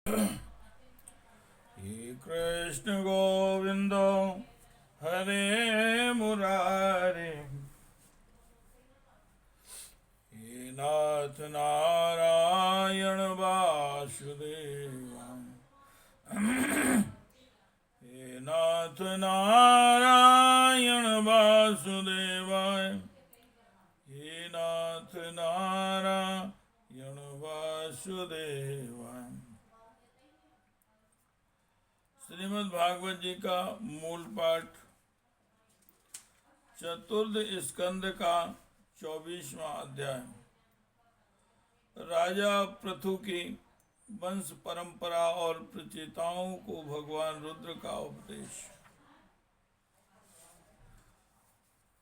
हे कृष्ण गोविंद हरे मुरारे, हे नाथ नारायण वासुदेव, हे नाथ नारायण वासुदेवाय, हे नाथ नारायण वासुदेवाय। श्रीमद् भागवत जी का मूल पाठ चतुर्थ स्कंद का 24वां अध्याय। राजा पृथु की वंश परंपरा और प्रचेताओं को भगवान रुद्र का उपदेश।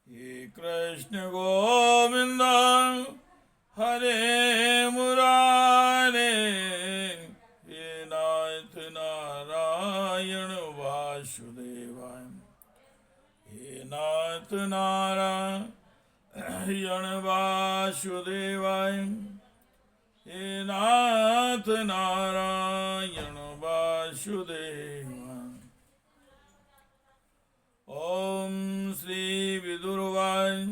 हे कृष्ण गोविंद हरे मुरारे, हे नाथ नारायण वासुदेवाय, हे नाथ नारायण वासुदेवाय, हे नाथ नारायण वासुदेवाय। ओम श्री विदुरवाच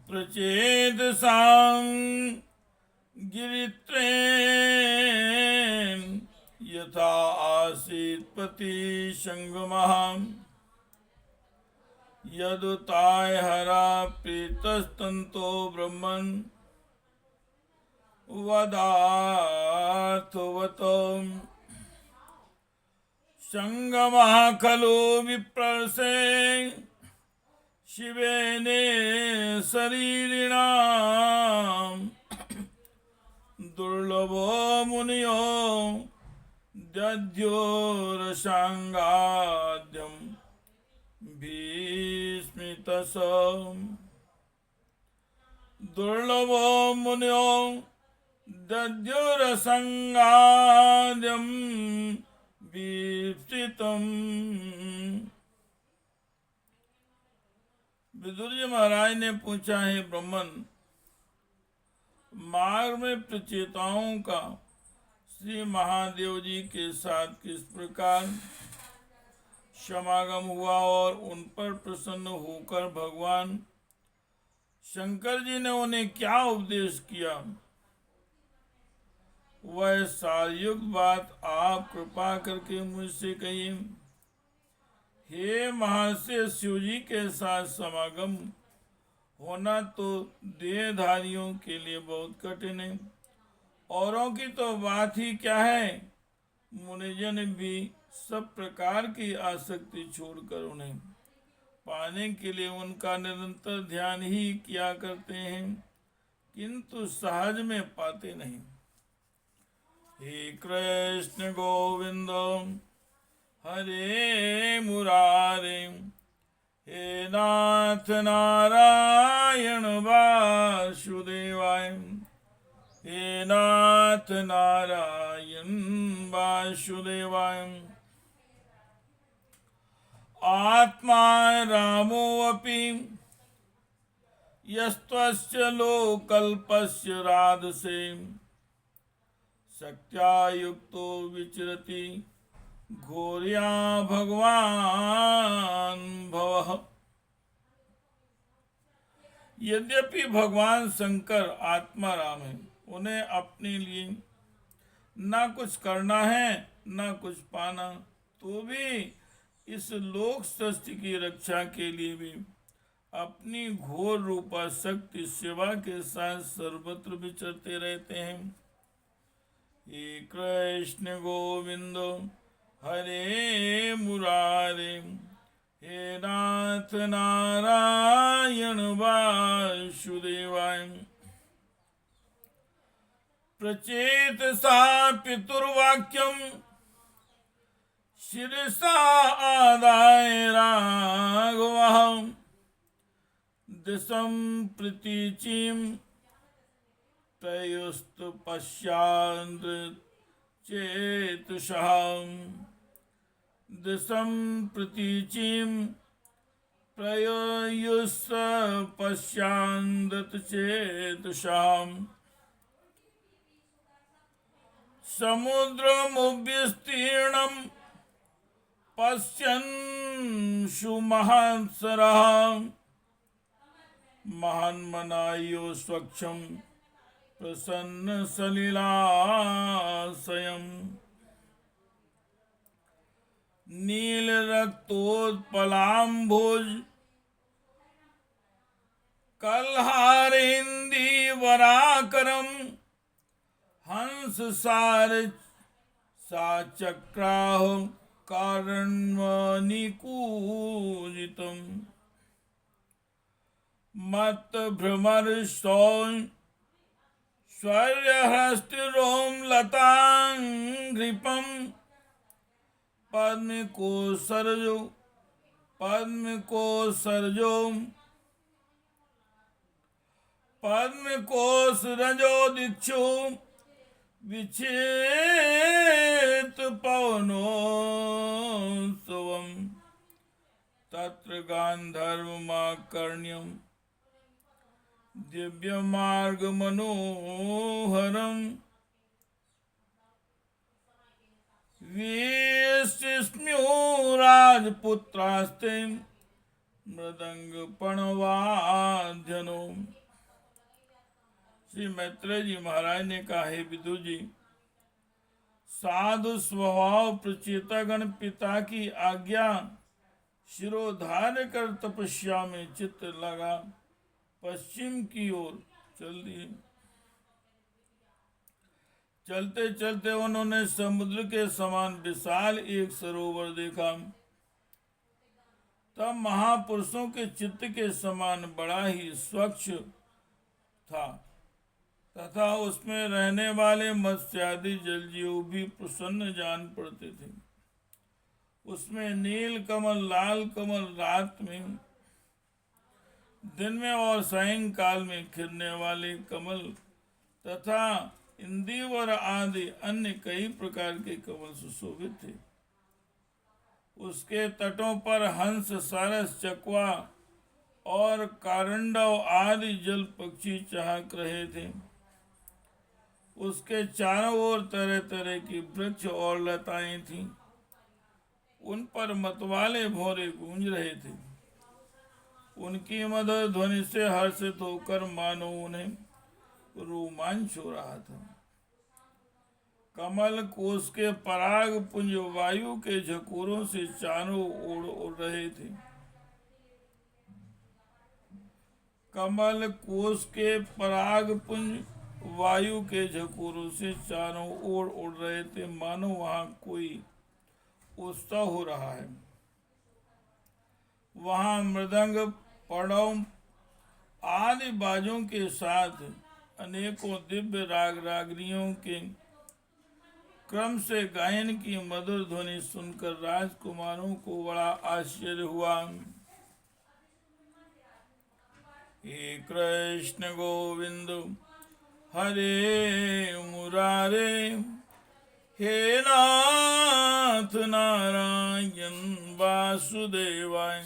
प्रचेतसां गिरित्रेण यथा आसीत् प्रतिशंगमः, यदुताय हरा प्रीतस्तन्तो ब्रह्मन् वदार्थवतो। संगमः खलु विप्रसे शिवेने शरीरिणाम्, दुर्लभो मुनियो दध्योरसाङ्गाद्यं भीष्मितसम्। दुर्लभो मुनियो दध्योरसाङ्गाद्यं भीष्मितम्। विदुर जी महाराज ने पूछा, है ब्रह्मन, मार्ग में प्रचेताओं का श्री महादेव जी के साथ किस प्रकार समागम हुआ और उन पर प्रसन्न होकर भगवान शंकर जी ने उन्हें क्या उपदेश किया, वह सारयुक्त बात आप कृपा करके मुझसे कहिए। हे महर्षि, शिव जी के साथ समागम होना तो देहधारियों के लिए बहुत कठिन है, औरों की तो बात ही क्या है। मुनिजन भी सब प्रकार की आसक्ति छोड़कर उन्हें पाने के लिए उनका निरंतर ध्यान ही किया करते हैं, किंतु सहज में पाते नहीं। हे कृष्ण गोविंद हरे मुरारे, हे नाथ नारायण वासुदेवाय, हे नाथ नारायण वासुदेवाय। आत्मा रामोऽपि यस्त्वस्य लोकल्पस्य राधसे, शक्त्या युक्तो विचरति घोर्या भगवान भवः। यद्यपि भगवान शंकर आत्मा राम है, उन्हें अपने लिए ना कुछ करना है ना कुछ पाना, तो भी इस लोक सृष्टि की रक्षा के लिए भी अपनी घोर रूपा शक्ति सेवा के साथ सर्वत्र विचरते रहते हैं। हे कृष्ण गोविंद हरे मुरारे, हे नाथ नारायण वासुदेवाय। प्रचेतसा पितुर्वाक्यं शिरसा आदाय राघवः, दिशं प्रतीचिं प्रयुस्तु पश्यान्द्र चेतुषः, दिशं प्रतीचिं प्रयुस्त पश्यान्द्र चेतुषः। समुद्रमुविस्तीर्णं पश्यन्षु महात्सरः महान्मनायो स्वच्छं प्रसन्न सलिलाशयम् नीलरक्तोत्पलाम्भोज कल्हारेन्दीवराकरम् हंस साचक्राह कारणनिकूजितम् मत भ्रमर स्वर्यहस्तिरोम लतांघ्रिपम् पद्म कोश रजो दीक्षु विचेत पवनोत्सवम् तत्र गान्धर्वमाकर्ण्यम् दिव्य मार्ग मनोहरम् विस्मयो राजपुत्रास्ते मृदंग पणवाद्यनो। श्री मैत्रेय जी महाराज ने कहा, हे विदुर जी, साधु स्वभाव प्रचेतागण पिता की आज्ञा शिरोधार्य कर तपस्या में चित्त लगा पश्चिम की ओर चल दिए। चलते चलते उन्होंने समुद्र के समान विशाल एक सरोवर देखा। तब महापुरुषों के चित्त के समान बड़ा ही स्वच्छ था तथा उसमें रहने वाले मत्स्यादि जलजीव भी प्रसन्न जान पड़ते थे। उसमें नील कमल, लाल कमल रात में, दिन में और सायंकाल में खिलने वाले कमल तथा इंदिवर आदि अन्य कई प्रकार के कमल सुशोभित थे। उसके तटों पर हंस, सारस, चकवा और कारंडव आदि जल पक्षी चहक रहे थे। उसके चारों ओर तरह तरह की वृक्ष और लताएं थीं। उन पर मतवाले भौरे गूंज रहे थे। उनकी मधुर ध्वनि से हर्षित होकर मानो उन्हें रोमांच हो रहा था। कमल कोश के पराग पुंज वायु के झकोरों से चारों ओर उड़ रहे थे। कमल कोश के पराग पुंज वायु के झकोरों से चारों ओर उड़ रहे थे, मानो वहां कोई उत्सव हो रहा है। वहां मृदंग, पड़व आदि बाजों के साथ अनेकों दिव्य राग रागनियों के क्रम से गायन की मधुर ध्वनि सुनकर राजकुमारों को बड़ा आश्चर्य हुआ। हे कृष्ण गोविंद हरे मुरारे, हे नाथ नारायण वासुदेवाय,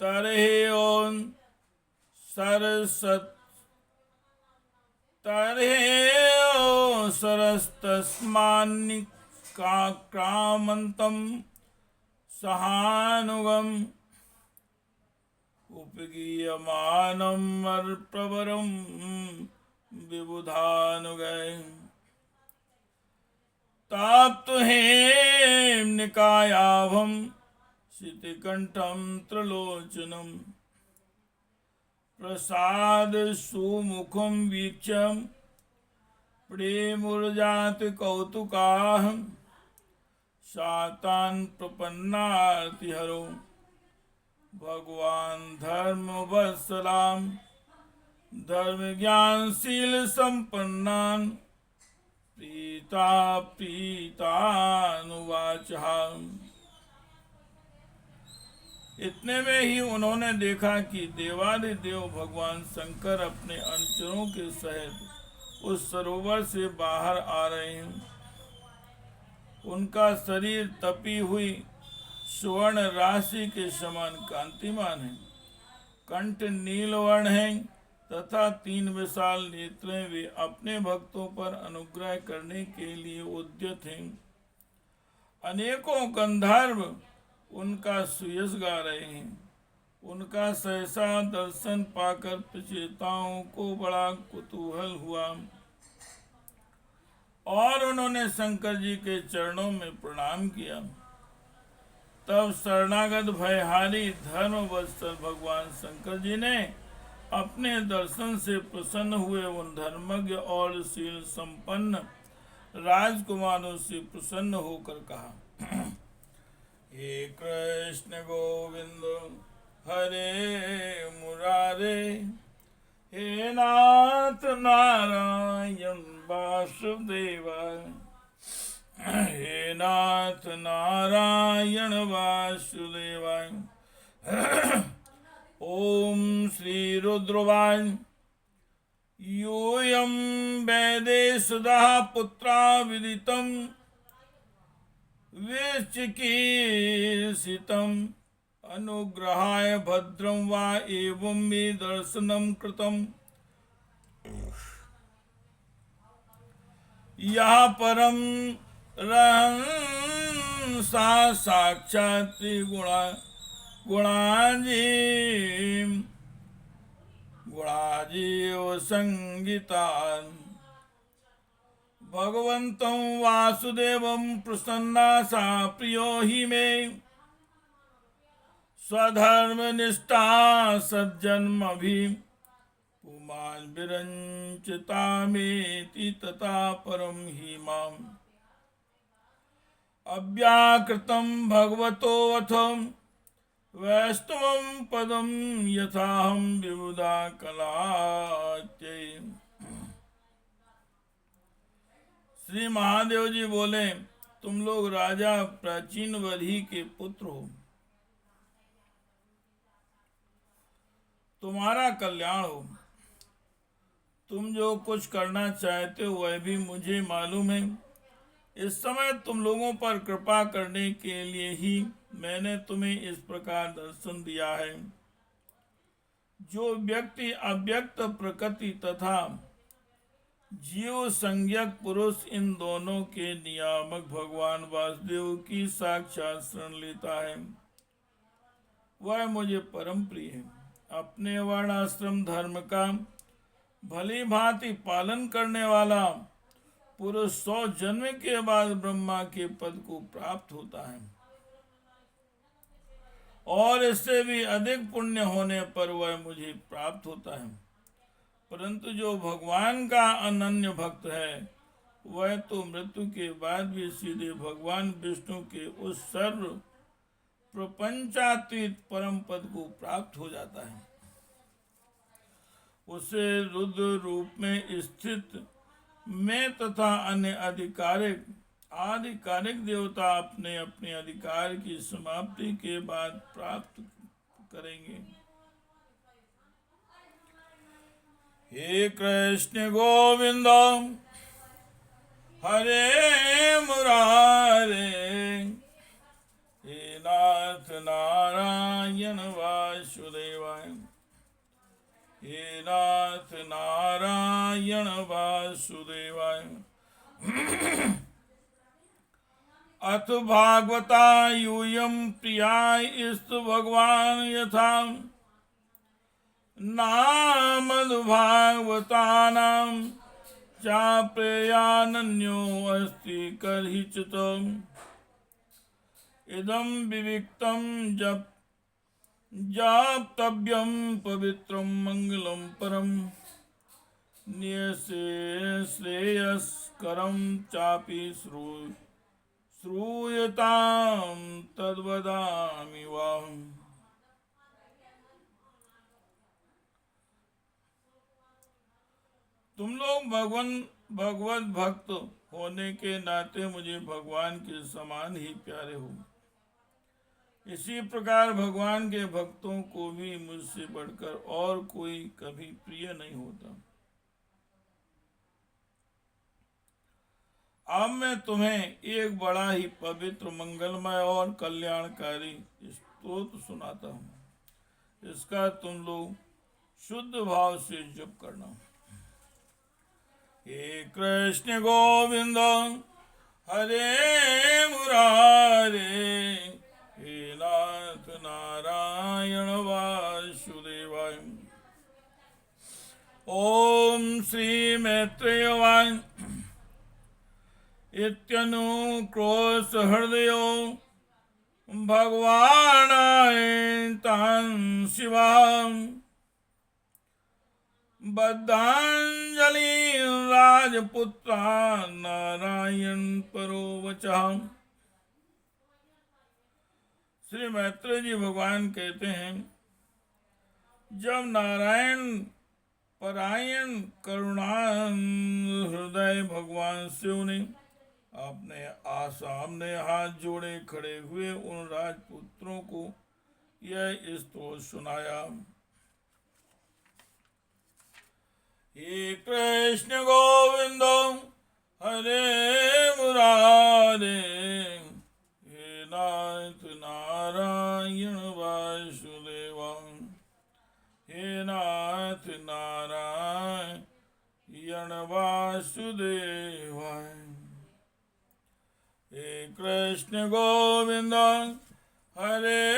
तरहे ओम सरस्तस्मान्निकाक्रामन्तं सहानुगम् उपगीयमानं प्रवरं विबुधानुगै ताप्तु हेमनिकायाभं शितिकण्ठं त्रिलोचनम् प्रसाद सुमुखं वीक्ष्य प्रेमुर्जात कौतुकाः शातान् प्रपन्नातिहरो भगवान् धर्मवत्सलां धर्म ज्ञान शील संपन्नान् प्रीतानुवाचः। इतने में ही उन्होंने देखा कि देवादिदेव भगवान शंकर अपने अनुचरों के सहित उस सरोवर से बाहर आ रहे हैं। उनका शरीर तपी हुई स्वर्ण राशि के समान कांतिमान है, कंठ नीलवर्ण है, तथा 3 विशाल नेत्रें वे अपने भक्तों पर अनुग्रह करने के लिए उद्यत हैं। अनेकों गंधर्व उनका सुयश गा रहे हैं। उनका सहसा दर्शन पाकर प्रचेताओं को बड़ा कुतूहल हुआ और उन्होंने शंकर जी के चरणों में प्रणाम किया। तब शरणागत भयहारी धर्म वत्सल भगवान शंकर जी ने अपने दर्शन से प्रसन्न हुए उन धर्मज्ञ और शील संपन्न राजकुमारों से प्रसन्न होकर कहा, हे कृष्ण गोविंद हरे मुरारे, हे नाथ नारायण वासुदेवा, हे नाथ नारायण वासुदेवाय। ओम श्री रुद्रवाय यूयं वैदे सदा पुत्रा विदितं विचिकीर्षितं अनुग्रहाय भद्रं वा एवं मे दर्शनं कृतं। यः परं रहंसा साक्षात् गुणाजीव संगीता भगवन्तं वासुदेवं प्रसन्ना सा प्रियो हि मे स्वधर्मनिष्ठा सज्जन्मभि पुमान् विरञ्चितामेति तथा परं हि माम् अव्याकृतं भगवतोऽथ वैष्णवं पदं यथाहं विबुधा कलाच्यै। श्री महादेव जी बोले, तुम लोग राजा प्राचीन वधि के पुत्र हो, तुम्हारा कल्याण हो। तुम जो कुछ करना चाहते हो वह भी मुझे मालूम है। इस समय तुम लोगों पर कृपा करने के लिए ही मैंने तुम्हें इस प्रकार दर्शन दिया है। जो व्यक्ति अव्यक्त प्रकृति तथा जीव संज्ञक पुरुष इन दोनों के नियामक भगवान वासुदेव की साक्षात शरण लेता है वह मुझे परम प्रिय है। अपने वर्णाश्रम धर्म का भली भांति पालन करने वाला पुरुष 100 जन्म के बाद ब्रह्मा के पद को प्राप्त होता है और इससे भी अधिक पुण्य होने पर वह मुझे प्राप्त होता है। परंतु जो भगवान का अनन्य भक्त है वह तो मृत्यु के बाद भी सीधे भगवान विष्णु के उस सर्व प्रपंचातीत परम पद को प्राप्त हो जाता है। उसे रुद्र रूप में स्थित मैं तथा अन्य आधिकारिक देवता अपने अपने अधिकार की समाप्ति के बाद प्राप्त करेंगे। हे कृष्ण गोविंद हरे मुरारे, हे नाथ नारायण वासुदेवाय, हे नाथ नारायण वासुदेवाय। अथ भागवता यूयं प्रियाय स्तु भगवान यथा नामदु भागवतानां चाप्रेयानन्यो अस्ति कर्हिचित्। इदं विविक्तं जाप्तव्यं पवित्रं मंगलं परं न्यसे श्रेयस्करं चापि श्रूयतां तद्वदामि वाहम्। तुम लोग भगवत भक्त होने के नाते मुझे भगवान के समान ही प्यारे हो। इसी प्रकार भगवान के भक्तों को भी मुझसे बढ़कर और कोई कभी प्रिय नहीं होता। अब मैं तुम्हें एक बड़ा ही पवित्र मंगलमय और कल्याणकारी स्तोत्र सुनाता हूँ। इसका तुम लोग शुद्ध भाव से जप करना। हे कृष्ण गोविंद हरे मुरारे, हे नाथ नारायण वासुदेवाय। ओम श्री मैत्रेयवाय इत्यनुक्रोश हृदयो भगवानाय तां शिवाम् बद्धांजलि राजपुत्रा नारायण परो वचः। श्री मैत्रेय जी भगवान कहते हैं, जब नारायण परायण करुणा हृदय भगवान शिव ने अपने सामने हाथ जोड़े खड़े हुए उन राजपुत्रों को यह स्तोत्र सुनाया। हे कृष्ण गोविंद हरे मुरारे, हे नाथ नारायण वासुदेवा, हे नाथ नारायण वासुदेवा। हे कृष्ण गोविंद हरे